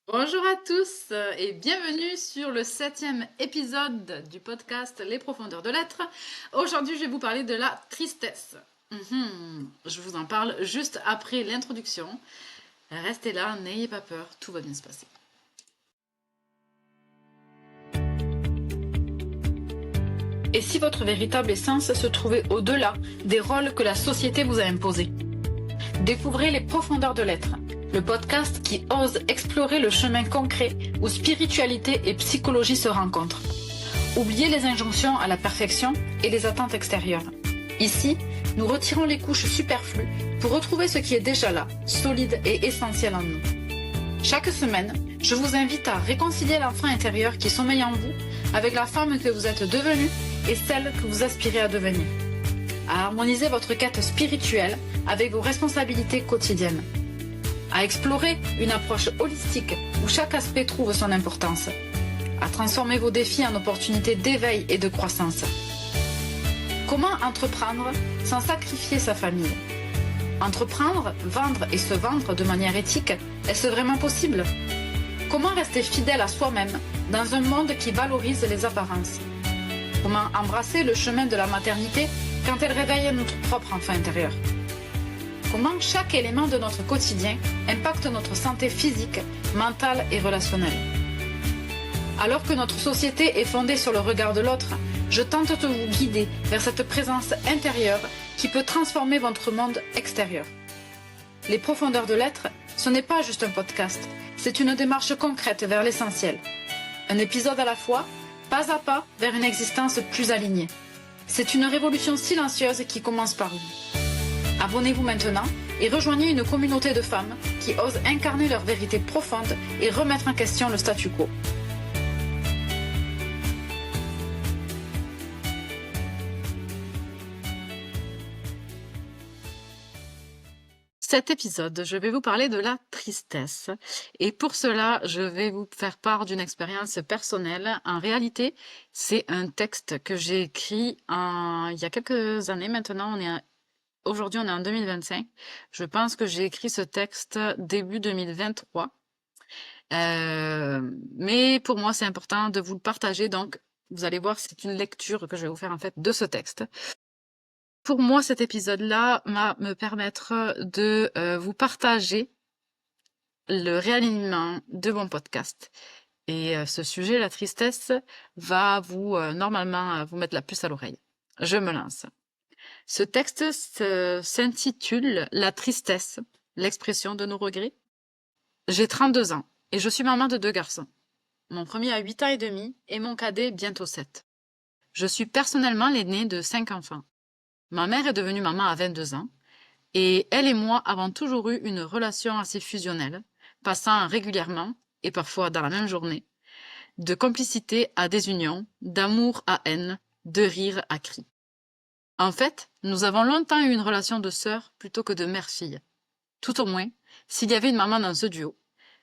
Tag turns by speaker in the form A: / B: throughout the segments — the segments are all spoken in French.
A: Bonjour à tous et bienvenue sur le 7e épisode du podcast Les profondeurs de l'être. Aujourd'hui, je vais vous parler de la tristesse. Je vous en parle juste après l'introduction. Restez là, n'ayez pas peur, tout va bien se passer. Et si votre véritable essence se trouvait au-delà des rôles que la société vous a imposés? Découvrez les profondeurs de l'être, le podcast qui ose explorer le chemin concret où spiritualité et psychologie se rencontrent. Oubliez les injonctions à la perfection et les attentes extérieures. Ici, nous retirons les couches superflues pour retrouver ce qui est déjà là, solide et essentiel en nous. Chaque semaine, je vous invite à réconcilier l'enfant intérieur qui sommeille en vous avec la femme que vous êtes devenue et celle que vous aspirez à devenir. À harmoniser votre quête spirituelle avec vos responsabilités quotidiennes. À explorer une approche holistique où chaque aspect trouve son importance. À transformer vos défis en opportunités d'éveil et de croissance. Comment entreprendre sans sacrifier sa famille? Entreprendre, vendre et se vendre de manière éthique, est-ce vraiment possible? Comment rester fidèle à soi-même dans un monde qui valorise les apparences? Comment embrasser le chemin de la maternité quand elle réveille notre propre enfant intérieur? Comment chaque élément de notre quotidien impacte notre santé physique, mentale et relationnelle? Alors que notre société est fondée sur le regard de l'autre, je tente de vous guider vers cette présence intérieure qui peut transformer votre monde extérieur. Les profondeurs de l'être, ce n'est pas juste un podcast, c'est une démarche concrète vers l'essentiel. Un épisode à la fois, pas à pas vers une existence plus alignée. C'est une révolution silencieuse qui commence par vous. Abonnez-vous maintenant et rejoignez une communauté de femmes qui osent incarner leur vérité profonde et remettre en question le statu quo. Cet épisode, je vais vous parler de la tristesse. Et pour cela, je vais vous faire part d'une expérience personnelle. En réalité, c'est un texte que j'ai écrit il y a quelques années maintenant. Aujourd'hui, on est en 2025. Je pense que j'ai écrit ce texte début 2023. Mais pour moi, c'est important de vous le partager. Donc, vous allez voir, c'est une lecture que je vais vous faire en fait de ce texte. Pour moi, cet épisode-là va me permettre de vous partager le réalignement de mon podcast. Et ce sujet, la tristesse, va vous normalement vous mettre la puce à l'oreille. Je me lance. Ce texte s'intitule La tristesse, l'expression de nos regrets. J'ai 32 ans et je suis maman de 2 garçons. Mon premier a 8 ans et demi et mon cadet bientôt 7. Je suis personnellement l'aînée de 5 enfants. Ma mère est devenue maman à 22 ans et elle et moi avons toujours eu une relation assez fusionnelle, passant régulièrement, et parfois dans la même journée, de complicité à désunion, d'amour à haine, de rire à cri. En fait, nous avons longtemps eu une relation de sœur plutôt que de mère-fille. Tout au moins, s'il y avait une maman dans ce duo,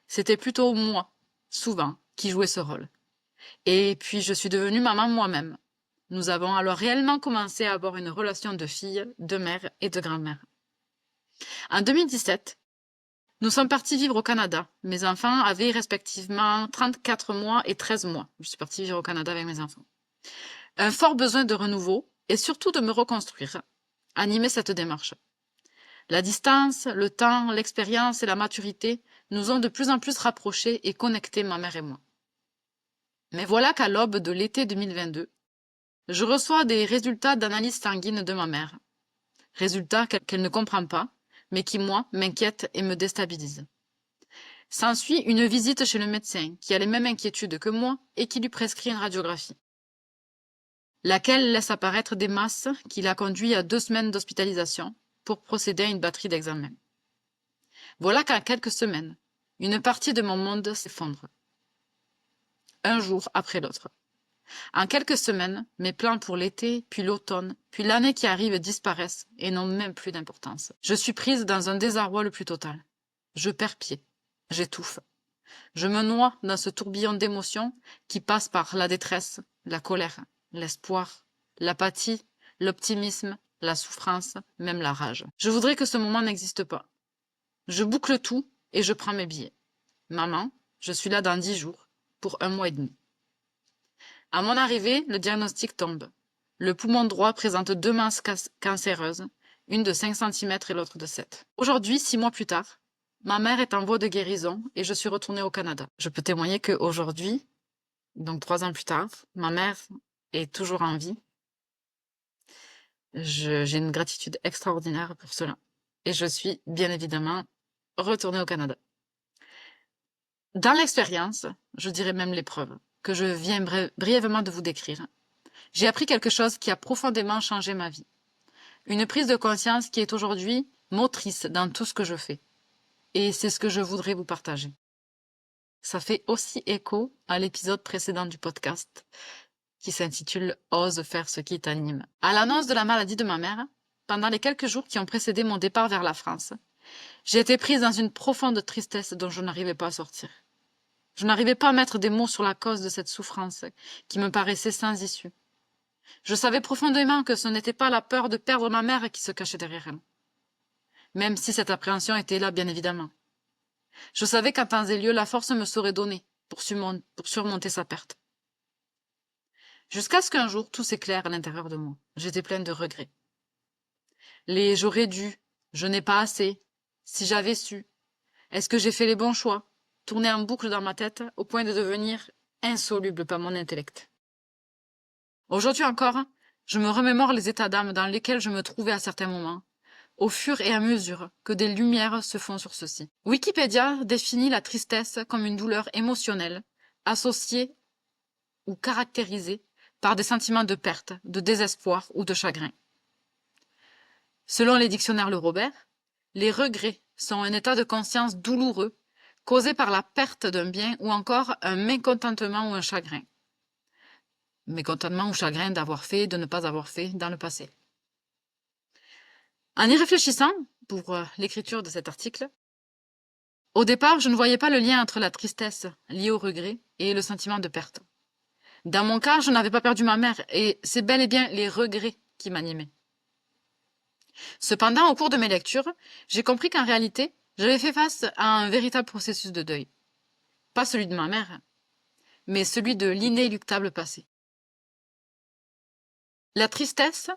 A: c'était plutôt moi, souvent, qui jouais ce rôle. Et puis je suis devenue maman moi-même. Nous avons alors réellement commencé à avoir une relation de fille, de mère et de grand-mère. En 2017, nous sommes partis vivre au Canada. Mes enfants avaient respectivement 34 mois et 13 mois. Je suis partie vivre au Canada avec mes enfants. Un fort besoin de renouveau et surtout de me reconstruire animait cette démarche. La distance, le temps, l'expérience et la maturité nous ont de plus en plus rapprochés et connectés, ma mère et moi. Mais voilà qu'à l'aube de l'été 2022, je reçois des résultats d'analyse sanguine de ma mère. Résultats qu'elle ne comprend pas, mais qui, moi, m'inquiètent et me déstabilisent. S'ensuit une visite chez le médecin qui a les mêmes inquiétudes que moi et qui lui prescrit une radiographie, laquelle laisse apparaître des masses qui l'a conduit à 2 semaines d'hospitalisation pour procéder à une batterie d'examens. Voilà qu'en quelques semaines, une partie de mon monde s'effondre. Un jour après l'autre. En quelques semaines, mes plans pour l'été, puis l'automne, puis l'année qui arrive disparaissent et n'ont même plus d'importance. Je suis prise dans un désarroi le plus total. Je perds pied. J'étouffe. Je me noie dans ce tourbillon d'émotions qui passe par la détresse, la colère, l'espoir, l'apathie, l'optimisme, la souffrance, même la rage. Je voudrais que ce moment n'existe pas. Je boucle tout et je prends mes billets. Maman, Je suis là dans 10 jours, pour 1 mois et demi. À mon arrivée, le diagnostic tombe. Le poumon droit présente 2 masses cancéreuses, une de 5 cm et l'autre de 7. Aujourd'hui, 6 mois plus tard, ma mère est en voie de guérison et je suis retournée au Canada. Je peux témoigner qu'aujourd'hui, donc 3 ans plus tard, ma mère est toujours en vie. J'ai une gratitude extraordinaire pour cela. Et je suis bien évidemment retournée au Canada. Dans l'expérience, je dirais même l'épreuve, que je viens brièvement de vous décrire, j'ai appris quelque chose qui a profondément changé ma vie. Une prise de conscience qui est aujourd'hui motrice dans tout ce que je fais. Et c'est ce que je voudrais vous partager. Ça fait aussi écho à l'épisode précédent du podcast qui s'intitule « Ose faire ce qui t'anime ». À l'annonce de la maladie de ma mère, pendant les quelques jours qui ont précédé mon départ vers la France, j'ai été prise dans une profonde tristesse dont je n'arrivais pas à sortir. Je n'arrivais pas à mettre des mots sur la cause de cette souffrance qui me paraissait sans issue. Je savais profondément que ce n'était pas la peur de perdre ma mère qui se cachait derrière elle. Même si cette appréhension était là, bien évidemment. Je savais qu'en temps et lieu, la force me serait donnée pour surmonter sa perte. Jusqu'à ce qu'un jour, tout s'éclaire à l'intérieur de moi. J'étais pleine de regrets. Les « j'aurais dû »,« je n'ai pas assez »,« si j'avais su »,« est-ce que j'ai fait les bons choix ?» tournaient en boucle dans ma tête au point de devenir insolubles par mon intellect. Aujourd'hui encore, je me remémore les états d'âme dans lesquels je me trouvais à certains moments, au fur et à mesure que des lumières se font sur ceux-ci. Wikipédia définit la tristesse comme une douleur émotionnelle, associée ou caractérisée par des sentiments de perte, de désespoir ou de chagrin. Selon les dictionnaires Le Robert, les regrets sont un état de conscience douloureux causé par la perte d'un bien ou encore un mécontentement ou un chagrin. Mécontentement ou chagrin d'avoir fait, de ne pas avoir fait dans le passé. En y réfléchissant, pour l'écriture de cet article, au départ, je ne voyais pas le lien entre la tristesse liée au regret et le sentiment de perte. Dans mon cas, je n'avais pas perdu ma mère et c'est bel et bien les regrets qui m'animaient. Cependant, au cours de mes lectures, j'ai compris qu'en réalité, j'avais fait face à un véritable processus de deuil. Pas celui de ma mère, mais celui de l'inéluctable passé. La tristesse,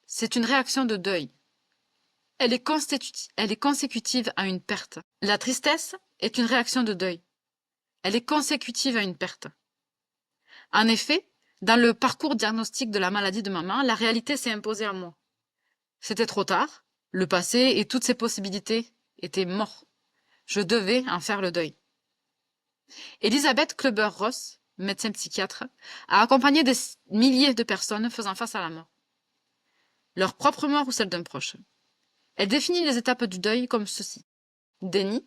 A: c'est une réaction de deuil. Elle est consécutive à une perte. La tristesse est une réaction de deuil. Elle est consécutive à une perte. En effet, dans le parcours diagnostique de la maladie de maman, la réalité s'est imposée à moi. C'était trop tard, le passé et toutes ses possibilités étaient morts. Je devais en faire le deuil. Elisabeth Kleber-Ross, médecin psychiatre, a accompagné des milliers de personnes faisant face à la mort. Leur propre mort ou celle d'un proche. Elle définit les étapes du deuil comme ceci. Déni,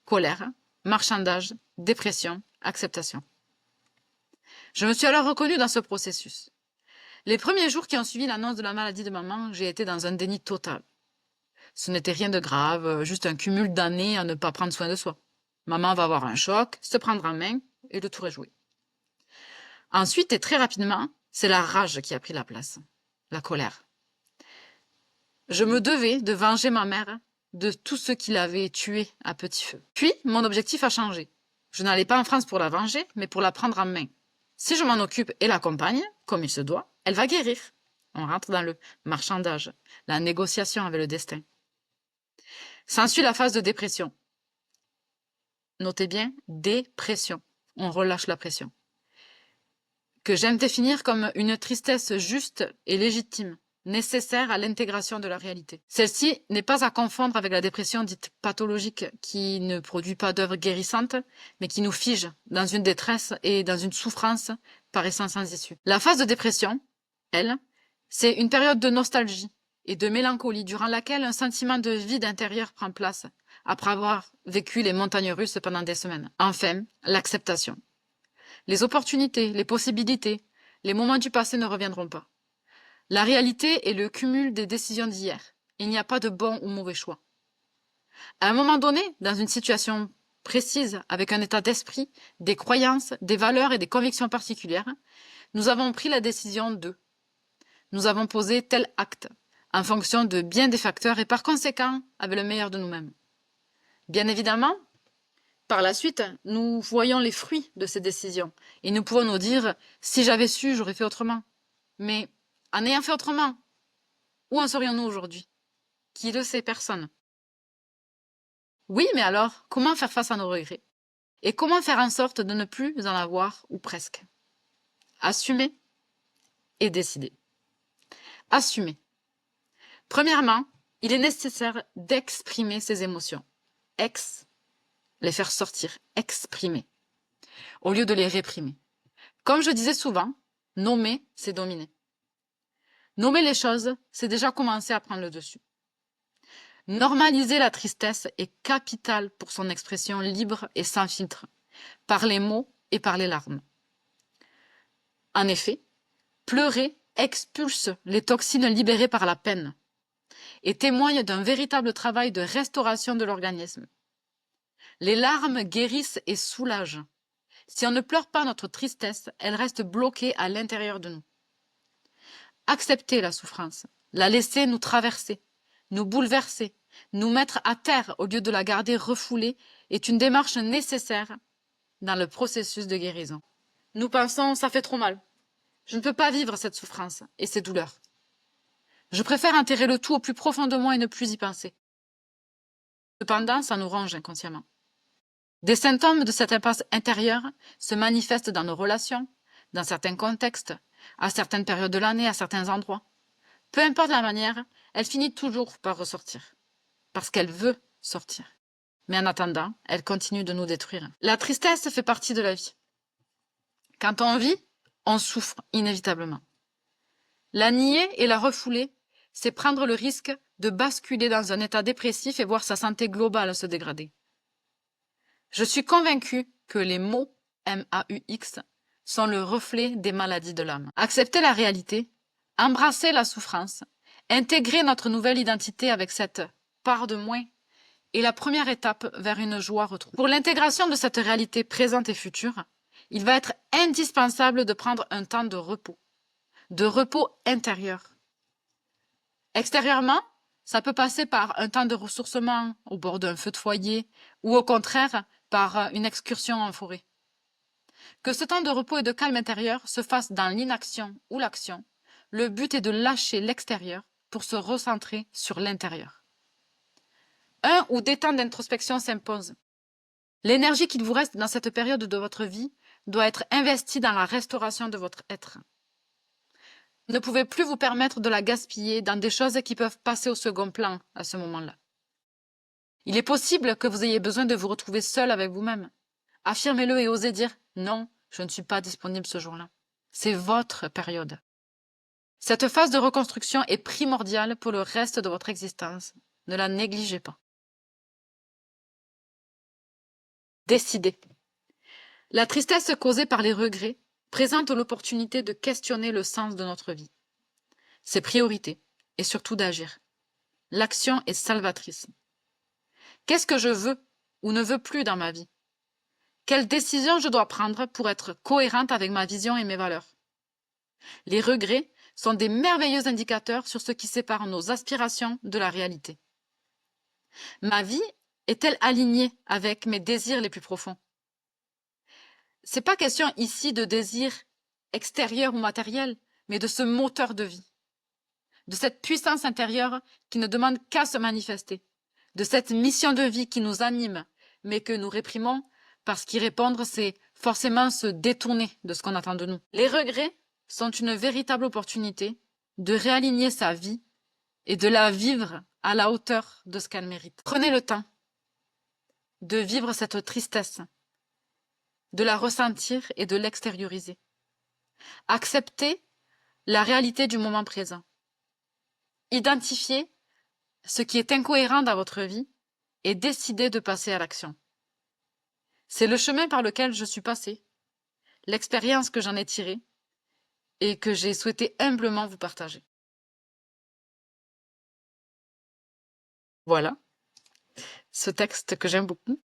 A: colère, marchandage, dépression, acceptation. Je me suis alors reconnue dans ce processus. Les premiers jours qui ont suivi l'annonce de la maladie de maman, j'ai été dans un déni total. Ce n'était rien de grave, juste un cumul d'années à ne pas prendre soin de soi. Maman va avoir un choc, se prendre en main et le tour est joué. Ensuite et très rapidement, c'est la rage qui a pris la place, la colère. Je me devais de venger ma mère de tout ce qui l'avait tuée à petit feu. Puis, mon objectif a changé. Je n'allais pas en France pour la venger, mais pour la prendre en main. Si je m'en occupe et l'accompagne, comme il se doit, elle va guérir. On rentre dans le marchandage, la négociation avec le destin. S'ensuit la phase de dépression. Notez bien, dépression. On relâche la pression. Que j'aime définir comme une tristesse juste et légitime, nécessaire à l'intégration de la réalité. Celle-ci n'est pas à confondre avec la dépression dite pathologique qui ne produit pas d'œuvre guérissante, mais qui nous fige dans une détresse et dans une souffrance paraissant sans issue. La phase de dépression, elle, c'est une période de nostalgie et de mélancolie durant laquelle un sentiment de vide intérieur prend place, après avoir vécu les montagnes russes pendant des semaines. Enfin, l'acceptation. Les opportunités, les possibilités, les moments du passé ne reviendront pas. La réalité est le cumul des décisions d'hier. Il n'y a pas de bon ou mauvais choix. À un moment donné, dans une situation précise, avec un état d'esprit, des croyances, des valeurs et des convictions particulières, nous avons pris la décision de. Nous avons posé tel acte, en fonction de bien des facteurs et par conséquent avec le meilleur de nous-mêmes. Bien évidemment, Par la suite, nous voyons les fruits de ces décisions et nous pouvons nous dire « si j'avais su, j'aurais fait autrement ». Mais en ayant fait autrement, où en serions-nous aujourd'hui? Qui le sait? Personne. Oui, mais alors, comment faire face à nos regrets? Et comment faire en sorte de ne plus en avoir, ou presque? Assumer et décider. Assumer. Premièrement, il est nécessaire d'exprimer ses émotions. Les faire sortir, exprimer, au lieu de les réprimer. Comme je disais souvent, nommer, c'est dominer. Nommer les choses, c'est déjà commencer à prendre le dessus. Normaliser la tristesse est capital pour son expression libre et sans filtre, par les mots et par les larmes. En effet, pleurer expulse les toxines libérées par la peine et témoigne d'un véritable travail de restauration de l'organisme. Les larmes guérissent et soulagent. Si on ne pleure pas notre tristesse, elle reste bloquée à l'intérieur de nous. Accepter la souffrance, la laisser nous traverser, nous bouleverser, nous mettre à terre au lieu de la garder refoulée est une démarche nécessaire dans le processus de guérison. Nous pensons « ça fait trop mal, je ne peux pas vivre cette souffrance et ces douleurs. Je préfère enterrer le tout au plus profond de moi et ne plus y penser. » Cependant, ça nous ronge inconsciemment. Des symptômes de cette impasse intérieure se manifestent dans nos relations, dans certains contextes, à certaines périodes de l'année, à certains endroits. Peu importe la manière, elle finit toujours par ressortir, parce qu'elle veut sortir. Mais en attendant, elle continue de nous détruire. La tristesse fait partie de la vie. Quand on vit, on souffre inévitablement. La nier et la refouler, c'est prendre le risque de basculer dans un état dépressif et voir sa santé globale se dégrader. Je suis convaincue que les mots MAUX sont le reflet des maladies de l'âme. Accepter la réalité, embrasser la souffrance, intégrer notre nouvelle identité avec cette part de moins est la première étape vers une joie retrouvée. Pour l'intégration de cette réalité présente et future, il va être indispensable de prendre un temps de repos intérieur. Extérieurement, ça peut passer par un temps de ressourcement au bord d'un feu de foyer ou au contraire par une excursion en forêt. Que ce temps de repos et de calme intérieur se fasse dans l'inaction ou l'action, le but est de lâcher l'extérieur pour se recentrer sur l'intérieur. Un ou des temps d'introspection s'imposent. L'énergie qu'il vous reste dans cette période de votre vie doit être investie dans la restauration de votre être. Vous ne pouvez plus vous permettre de la gaspiller dans des choses qui peuvent passer au second plan à ce moment-là. Il est possible que vous ayez besoin de vous retrouver seul avec vous-même. Affirmez-le et osez dire « Non, je ne suis pas disponible ce jour-là ». C'est votre période. Cette phase de reconstruction est primordiale pour le reste de votre existence. Ne la négligez pas. Décidez. La tristesse causée par les regrets présente l'opportunité de questionner le sens de notre vie, ses priorités et surtout d'agir. L'action est salvatrice. Qu'est-ce que je veux ou ne veux plus dans ma vie? Quelles décisions je dois prendre pour être cohérente avec ma vision et mes valeurs? Les regrets sont des merveilleux indicateurs sur ce qui sépare nos aspirations de la réalité. Ma vie est-elle alignée avec mes désirs les plus profonds? C'est pas question ici de désir extérieur ou matériel, mais de ce moteur de vie, de cette puissance intérieure qui ne demande qu'à se manifester, de cette mission de vie qui nous anime, mais que nous réprimons parce qu'y répondre, c'est forcément se détourner de ce qu'on attend de nous. Les regrets sont une véritable opportunité de réaligner sa vie et de la vivre à la hauteur de ce qu'elle mérite. Prenez le temps de vivre cette tristesse, de la ressentir et de l'extérioriser. Acceptez la réalité du moment présent. Identifiez ce qui est incohérent dans votre vie et décidez de passer à l'action. C'est le chemin par lequel je suis passée, l'expérience que j'en ai tirée et que j'ai souhaité humblement vous partager. Voilà, ce texte que j'aime beaucoup.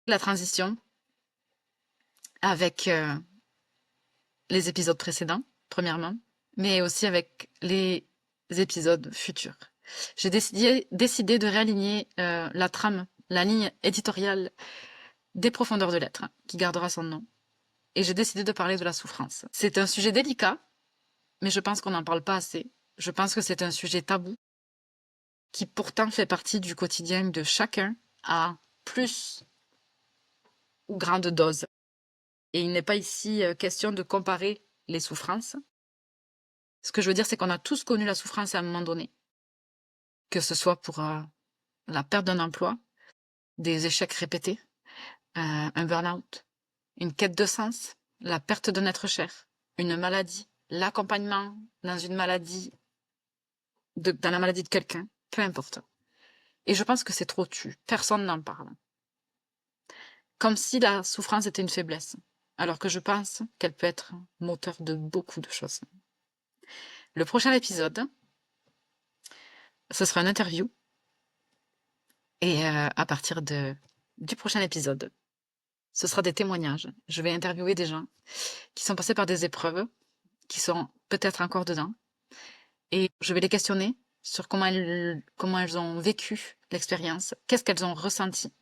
A: La transition avec les épisodes précédents, premièrement, mais aussi avec les épisodes futurs. J'ai décidé de réaligner la trame la ligne éditoriale des Profondeurs de l'être, qui gardera son nom. Et j'ai décidé de parler de la souffrance. C'est un sujet délicat, mais je pense qu'on n'en parle pas assez. Je pense que c'est un sujet tabou, qui pourtant fait partie du quotidien de chacun à plus ou grande dose. Et il n'est pas ici question de comparer les souffrances. Ce que je veux dire, c'est qu'on a tous connu la souffrance à un moment donné. Que ce soit pour la perte d'un emploi, des échecs répétés, un burn-out, une quête de sens, la perte d'un être cher, une maladie, l'accompagnement dans une maladie, dans la maladie de quelqu'un, peu importe. Et je pense que c'est trop tu. Personne n'en parle. Comme si la souffrance était une faiblesse, alors que je pense qu'elle peut être moteur de beaucoup de choses. Le prochain épisode, ce sera une interview. Et à partir du prochain épisode, ce sera des témoignages. Je vais interviewer des gens qui sont passés par des épreuves, qui sont peut-être encore dedans. Et je vais les questionner sur comment elles ont vécu l'expérience, qu'est-ce qu'elles ont ressenti,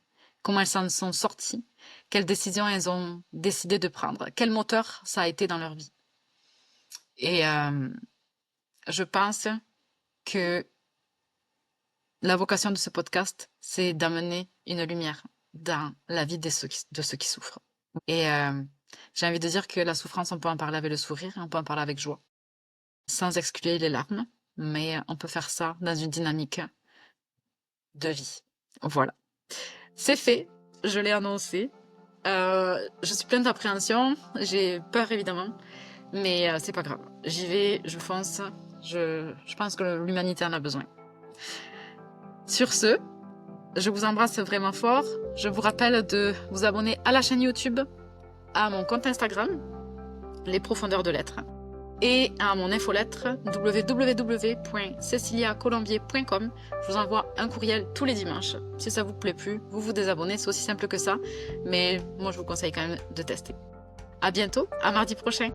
A: comment elles s'en sont sorties, quelles décisions elles ont décidé de prendre, quel moteur ça a été dans leur vie. Et je pense que la vocation de ce podcast, c'est d'amener une lumière dans la vie de ceux qui souffrent. Et j'ai envie de dire que la souffrance, on peut en parler avec le sourire, on peut en parler avec joie, sans exclure les larmes, mais on peut faire ça dans une dynamique de vie. Voilà. C'est fait, je l'ai annoncé. Je suis pleine d'appréhension, j'ai peur évidemment, mais c'est pas grave. J'y vais, je fonce, je pense que l'humanité en a besoin. Sur ce, je vous embrasse vraiment fort. Je vous rappelle de vous abonner à la chaîne YouTube, à mon compte Instagram, Les Profondeurs de l'être, et à mon infolettre www.ceciliacolombier.com. Je vous envoie un courriel tous les dimanches. Si ça vous plaît plus, vous vous désabonnez, c'est aussi simple que ça. Mais moi, je vous conseille quand même de tester. À bientôt, à mardi prochain.